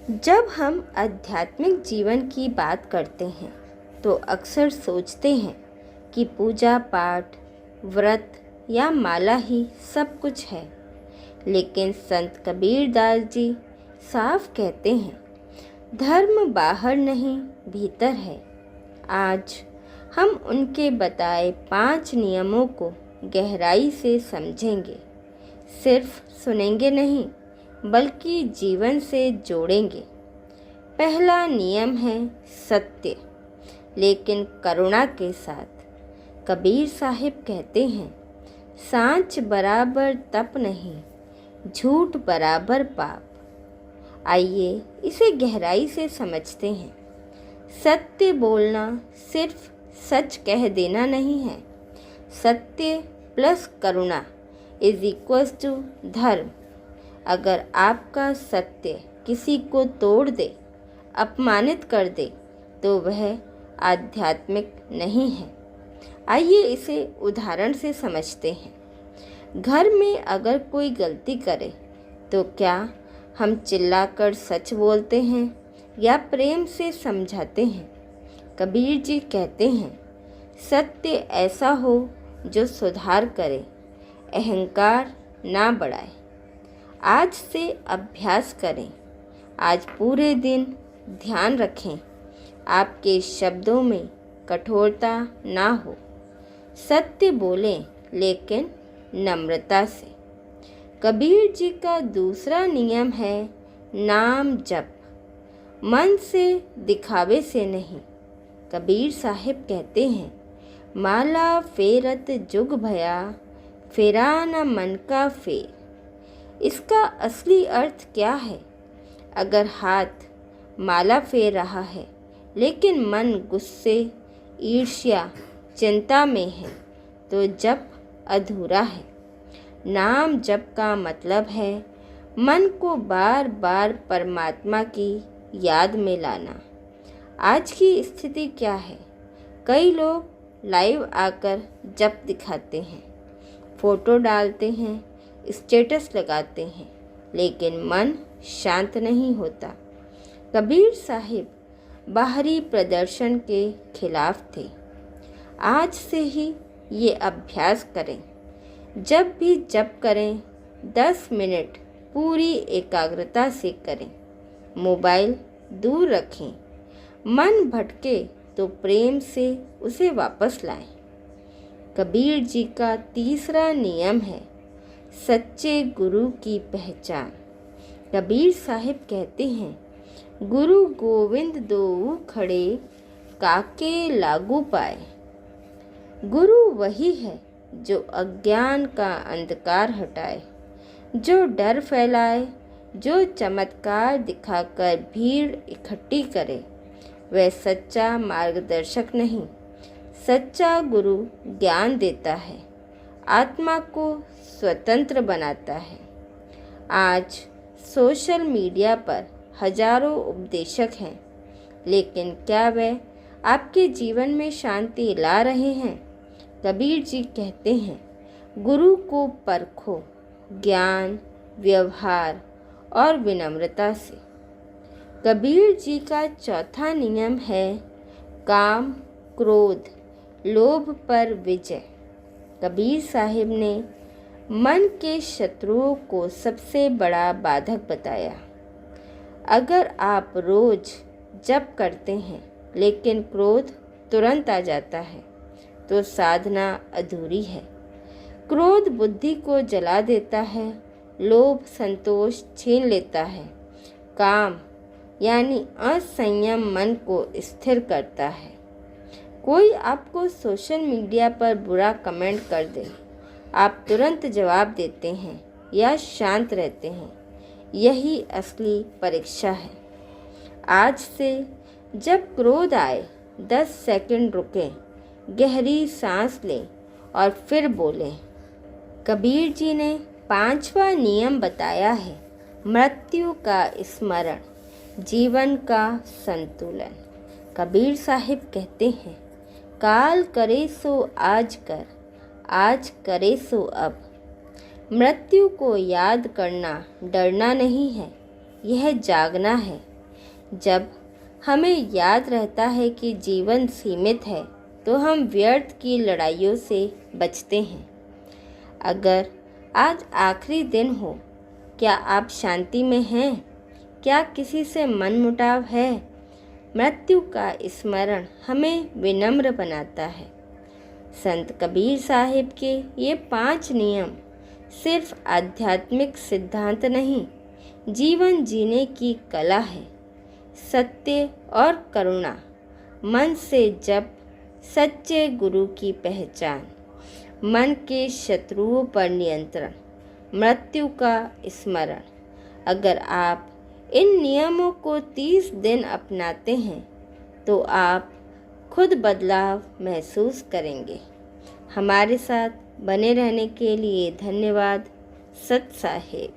जब हम आध्यात्मिक जीवन की बात करते हैं तो अक्सर सोचते हैं कि पूजा पाठ, व्रत या माला ही सब कुछ है। लेकिन संत कबीरदास जी साफ कहते हैं, धर्म बाहर नहीं भीतर है। आज हम उनके बताए 5 नियमों को गहराई से समझेंगे। सिर्फ सुनेंगे नहीं बल्कि जीवन से जोड़ेंगे। पहला नियम है सत्य, लेकिन करुणा के साथ। कबीर साहिब कहते हैं, सांच बराबर तप नहीं, झूठ बराबर पाप। आइए इसे गहराई से समझते हैं। सत्य बोलना सिर्फ सच कह देना नहीं है। सत्य प्लस करुणा इज इक्वल्स टू धर्म। अगर आपका सत्य किसी को तोड़ दे, अपमानित कर दे, तो वह आध्यात्मिक नहीं है। आइए इसे उदाहरण से समझते हैं। घर में अगर कोई गलती करे तो क्या हम चिल्लाकर सच बोलते हैं या प्रेम से समझाते हैं? कबीर जी कहते हैं, सत्य ऐसा हो जो सुधार करे, अहंकार ना बढ़ाए। आज से अभ्यास करें। आज पूरे दिन ध्यान रखें, आपके शब्दों में कठोरता ना हो। सत्य बोलें लेकिन नम्रता से। कबीर जी का दूसरा नियम है नाम जप, मन से दिखावे से नहीं। कबीर साहिब कहते हैं, माला फेरत जुग भया, फेरा न मन का फेर। इसका असली अर्थ क्या है? अगर हाथ माला फेर रहा है लेकिन मन गुस्से, ईर्ष्या, चिंता में है तो जप अधूरा है। नाम जप का मतलब है मन को बार बार परमात्मा की याद में लाना। आज की स्थिति क्या है? कई लोग लाइव आकर जप दिखाते हैं, फोटो डालते हैं, स्टेटस लगाते हैं, लेकिन मन शांत नहीं होता। कबीर साहिब बाहरी प्रदर्शन के खिलाफ थे। आज से ही ये अभ्यास करें। जब भी जप करें 10 मिनट पूरी एकाग्रता से करें। मोबाइल दूर रखें। मन भटके तो प्रेम से उसे वापस लाएं। कबीर जी का तीसरा नियम है सच्चे गुरु की पहचान। कबीर साहिब कहते हैं, गुरु गोविंद दोऊ खड़े, काके लागू पाए। गुरु वही है जो अज्ञान का अंधकार हटाए, जो डर फैलाए, जो चमत्कार दिखाकर भीड़ इकट्ठी करे। वह सच्चा मार्गदर्शक नहीं, सच्चा गुरु ज्ञान देता है, आत्मा को स्वतंत्र बनाता है। आज सोशल मीडिया पर हजारों उपदेशक हैं, लेकिन क्या वे आपके जीवन में शांति ला रहे हैं? कबीर जी कहते हैं, गुरु को परखो ज्ञान, व्यवहार और विनम्रता से। कबीर जी का चौथा नियम है काम, क्रोध, लोभ पर विजय। कबीर साहिब ने मन के शत्रुओं को सबसे बड़ा बाधक बताया। अगर आप रोज जप करते हैं लेकिन क्रोध तुरंत आ जाता है तो साधना अधूरी है। क्रोध बुद्धि को जला देता है, लोभ संतोष छीन लेता है, काम यानी असंयम मन को स्थिर करता है। कोई आपको सोशल मीडिया पर बुरा कमेंट कर दे, आप तुरंत जवाब देते हैं या शांत रहते हैं। यही असली परीक्षा है। आज से जब क्रोध आए 10 सेकंड रुकें, गहरी सांस लें और फिर बोलें। कबीर जी ने 5वां नियम बताया है मृत्यु का स्मरण, जीवन का संतुलन। कबीर साहिब कहते हैं, काल करे सो आज कर, आज करे सो अब। मृत्यु को याद करना डरना नहीं है, यह जागना है। जब हमें याद रहता है कि जीवन सीमित है तो हम व्यर्थ की लड़ाइयों से बचते हैं। अगर आज आखिरी दिन हो, क्या आप शांति में हैं? क्या किसी से मनमुटाव है? मृत्यु का स्मरण हमें विनम्र बनाता है। संत कबीर साहिब के ये 5 नियम सिर्फ आध्यात्मिक सिद्धांत नहीं, जीवन जीने की कला है। सत्य और करुणा, मन से जप, सच्चे गुरु की पहचान, मन के शत्रुओं पर नियंत्रण, मृत्यु का स्मरण। अगर आप इन नियमों को 30 दिन अपनाते हैं तो आप खुद बदलाव महसूस करेंगे। हमारे साथ बने रहने के लिए धन्यवाद। सत साहिब।